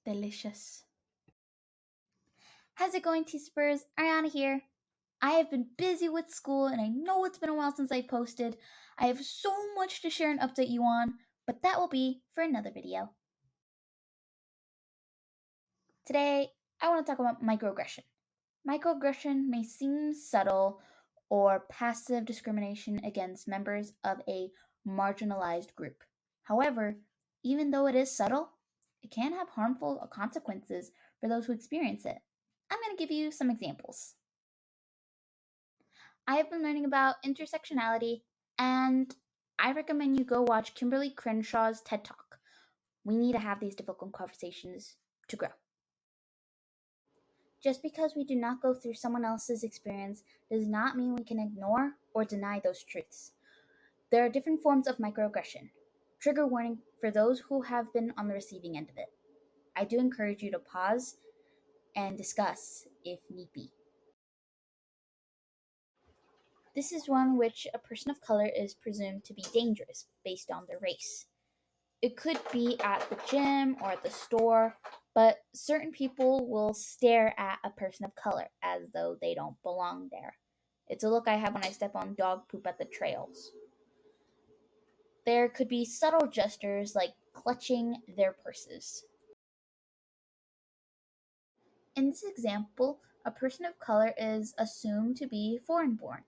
Delicious. How's it going, Teaspers? Ariana here. I have been busy with school and I know it's been a while since I posted. I have so much to share and update you on, but that will be for another video. Today, I want to talk about microaggression. Microaggression may seem subtle or passive discrimination against members of a marginalized group. However, even though it is subtle, it can have harmful consequences for those who experience it. I'm going to give you some examples. I have been learning about intersectionality, and I recommend you go watch Kimberly Crenshaw's TED Talk. We need to have these difficult conversations to grow. Just because we do not go through someone else's experience does not mean we can ignore or deny those truths. There are different forms of microaggression. Trigger warning for those who have been on the receiving end of it. I do encourage you to pause and discuss if need be. This is one which a person of color is presumed to be dangerous based on their race. It could be at the gym or at the store, but certain people will stare at a person of color as though they don't belong there. It's a look I have when I step on dog poop at the trails. There could be subtle gestures like clutching their purses. In this example, a person of color is assumed to be foreign born.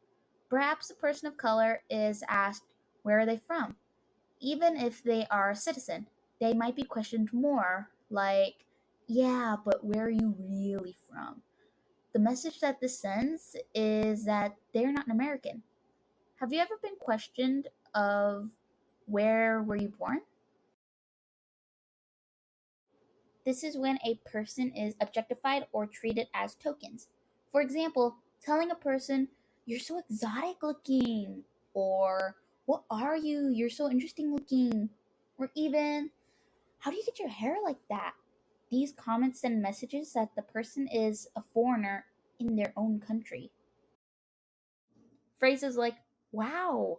Perhaps a person of color is asked, where are they from? Even if they are a citizen, they might be questioned more, like, yeah, but where are you really from? The message that this sends is that they're not an American. Have you ever been questioned of where were you born? This is when a person is objectified or treated as tokens. For example, telling a person, you're so exotic looking, or what are you? You're so interesting looking, or even, how do you get your hair like that? These comments send messages that the person is a foreigner in their own country. Phrases like, wow,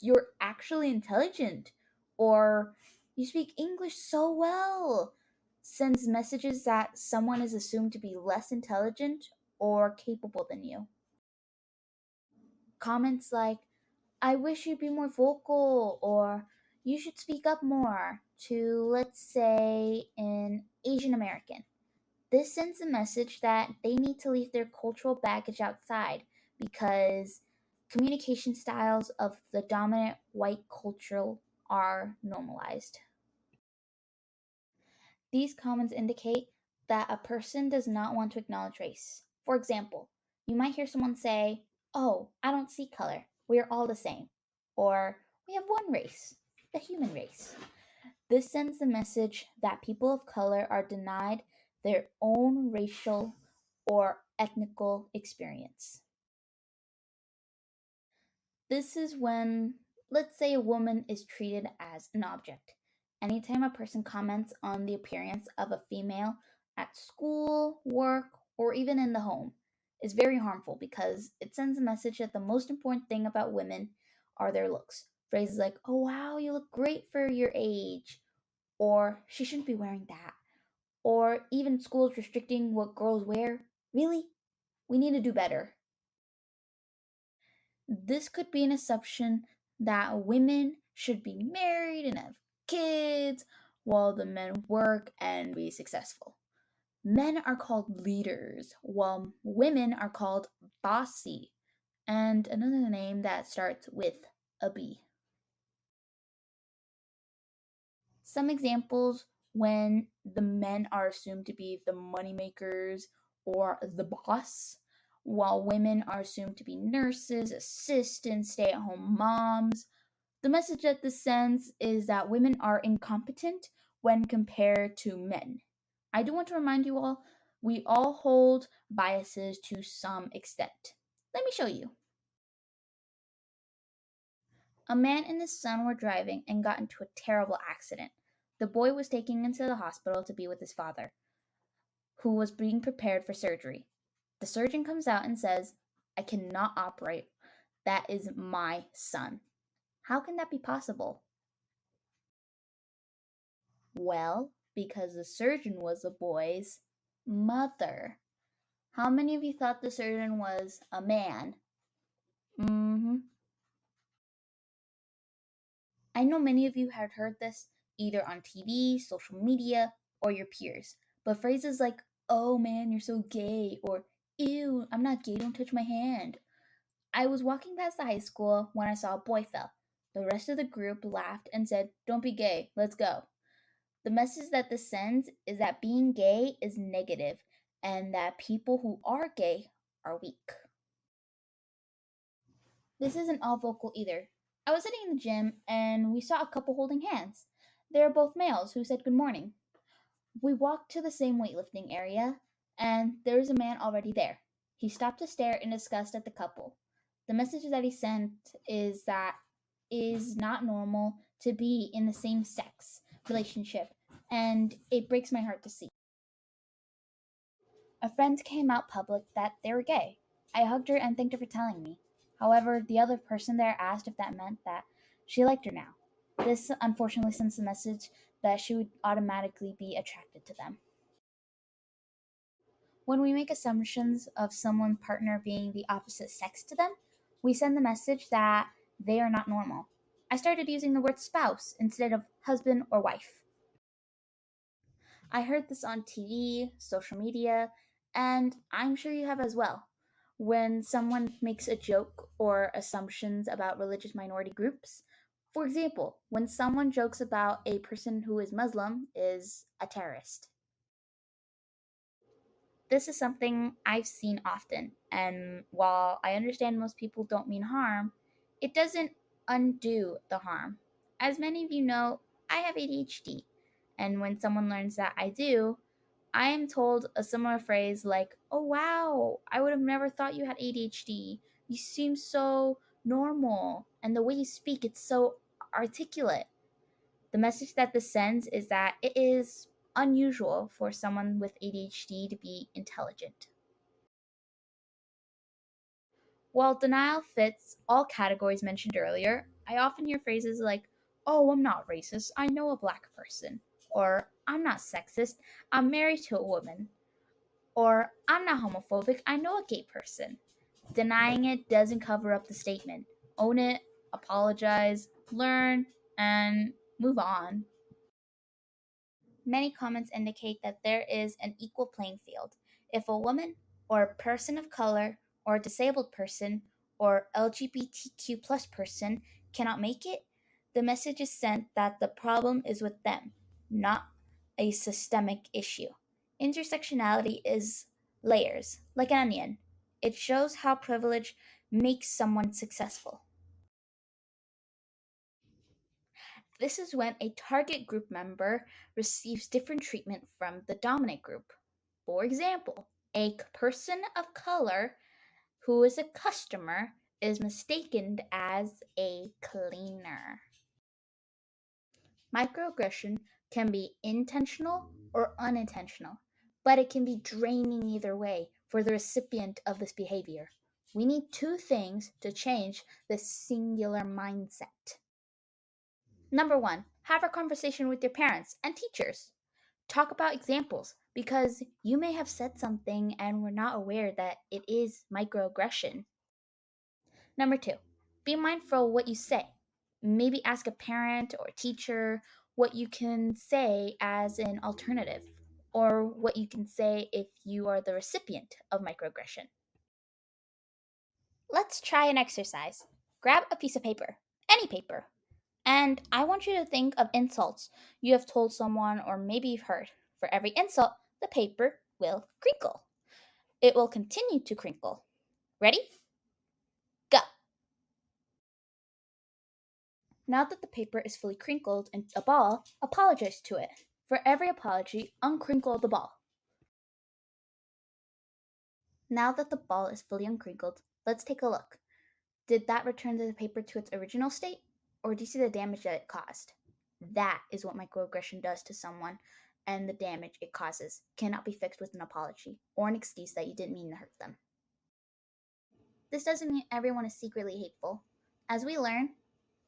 you're actually intelligent, or you speak English so well, sends messages that someone is assumed to be less intelligent or capable than you. Comments like, I wish you'd be more vocal, or you should speak up more, to, let's say, an Asian American. This sends a message that they need to leave their cultural baggage outside because communication styles of the dominant white culture are normalized. These comments indicate that a person does not want to acknowledge race. For example, you might hear someone say, oh, I don't see color. We are all the same. Or, we have one race, the human race. This sends the message that people of color are denied their own racial or ethnical experience. This is when, let's say, a woman is treated as an object. Anytime a person comments on the appearance of a female at school, work, or even in the home is very harmful because it sends a message that the most important thing about women are their looks. Phrases like, oh wow, you look great for your age, or she shouldn't be wearing that, or even schools restricting what girls wear. Really? We need to do better. This could be an assumption that women should be married and have kids while the men work and be successful. Men are called leaders while women are called bossy, and another name that starts with a B. Some examples when the men are assumed to be the moneymakers or the boss, while women are assumed to be nurses, assistants, stay at home moms. The message that this sends is that women are incompetent when compared to men. I do want to remind you all, we all hold biases to some extent. Let me show you. A man and his son were driving and got into a terrible accident. The boy was taken into the hospital to be with his father, who was being prepared for surgery. The surgeon comes out and says, I cannot operate. That is my son. How can that be possible? Well, because the surgeon was a boy's mother. How many of you thought the surgeon was a man? Mm-hmm. I know many of you had heard this either on TV, social media, or your peers, but phrases like, oh man, you're so gay, or ew, I'm not gay, don't touch my hand. I was walking past the high school when I saw a boy fell. The rest of the group laughed and said, don't be gay, let's go. The message that this sends is that being gay is negative and that people who are gay are weak. This isn't all vocal either. I was sitting in the gym and we saw a couple holding hands. They were both males who said good morning. We walked to the same weightlifting area and there was a man already there. He stopped to stare in disgust at the couple. The message that he sent is that it is not normal to be in the same sex relationship, and it breaks my heart to see. A friend came out public that they were gay. I hugged her and thanked her for telling me. However, the other person there asked if that meant that she liked her now. This unfortunately sends the message that she would automatically be attracted to them. When we make assumptions of someone's partner being the opposite sex to them, we send the message that they are not normal. I started using the word spouse instead of husband or wife. I heard this on TV, social media, and I'm sure you have as well. When someone makes a joke or assumptions about religious minority groups, for example, when someone jokes about a person who is Muslim is a terrorist. This is something I've seen often, and while I understand most people don't mean harm, it doesn't undo the harm. As many of you know, I have ADHD, and when someone learns that I do, I am told a similar phrase like, oh wow, I would have never thought you had ADHD. You seem so normal, and the way you speak, it's so articulate. The message that this sends is that it is unusual for someone with ADHD to be intelligent. While denial fits all categories mentioned earlier, I often hear phrases like, oh, I'm not racist, I know a black person, or I'm not sexist, I'm married to a woman, or I'm not homophobic, I know a gay person. Denying it doesn't cover up the statement. Own it, apologize, learn, and move on. Many comments indicate that there is an equal playing field. If a woman, or a person of color, or a disabled person, or LGBTQ plus person cannot make it, the message is sent that the problem is with them, not a systemic issue. Intersectionality is layers, like an onion. It shows how privilege makes someone successful. This is when a target group member receives different treatment from the dominant group. For example, a person of color who is a customer is mistaken as a cleaner. Microaggression can be intentional or unintentional, but it can be draining either way for the recipient of this behavior. We need two things to change this singular mindset. Number one, have a conversation with your parents and teachers. Talk about examples because you may have said something and were not aware that it is microaggression. Number two, be mindful of what you say. Maybe ask a parent or teacher what you can say as an alternative, or what you can say if you are the recipient of microaggression. Let's try an exercise. Grab a piece of paper, any paper, and I want you to think of insults you have told someone or maybe you've heard. For every insult, the paper will crinkle. It will continue to crinkle. Ready? Go! Now that the paper is fully crinkled in a ball, apologize to it. For every apology, uncrinkle the ball. Now that the ball is fully uncrinkled, let's take a look. Did that return the paper to its original state? Or do you see the damage that it caused? That is what microaggression does to someone, and the damage it causes cannot be fixed with an apology or an excuse that you didn't mean to hurt them. This doesn't mean everyone is secretly hateful. As we learn,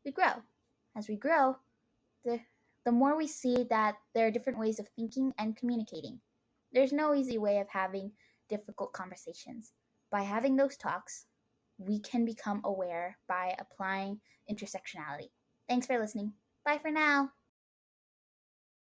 we grow. As we grow, the the more we see that there are different ways of thinking and communicating. There's no easy way of having difficult conversations. By having those talks, we can become aware by applying intersectionality. Thanks for listening. Bye for now.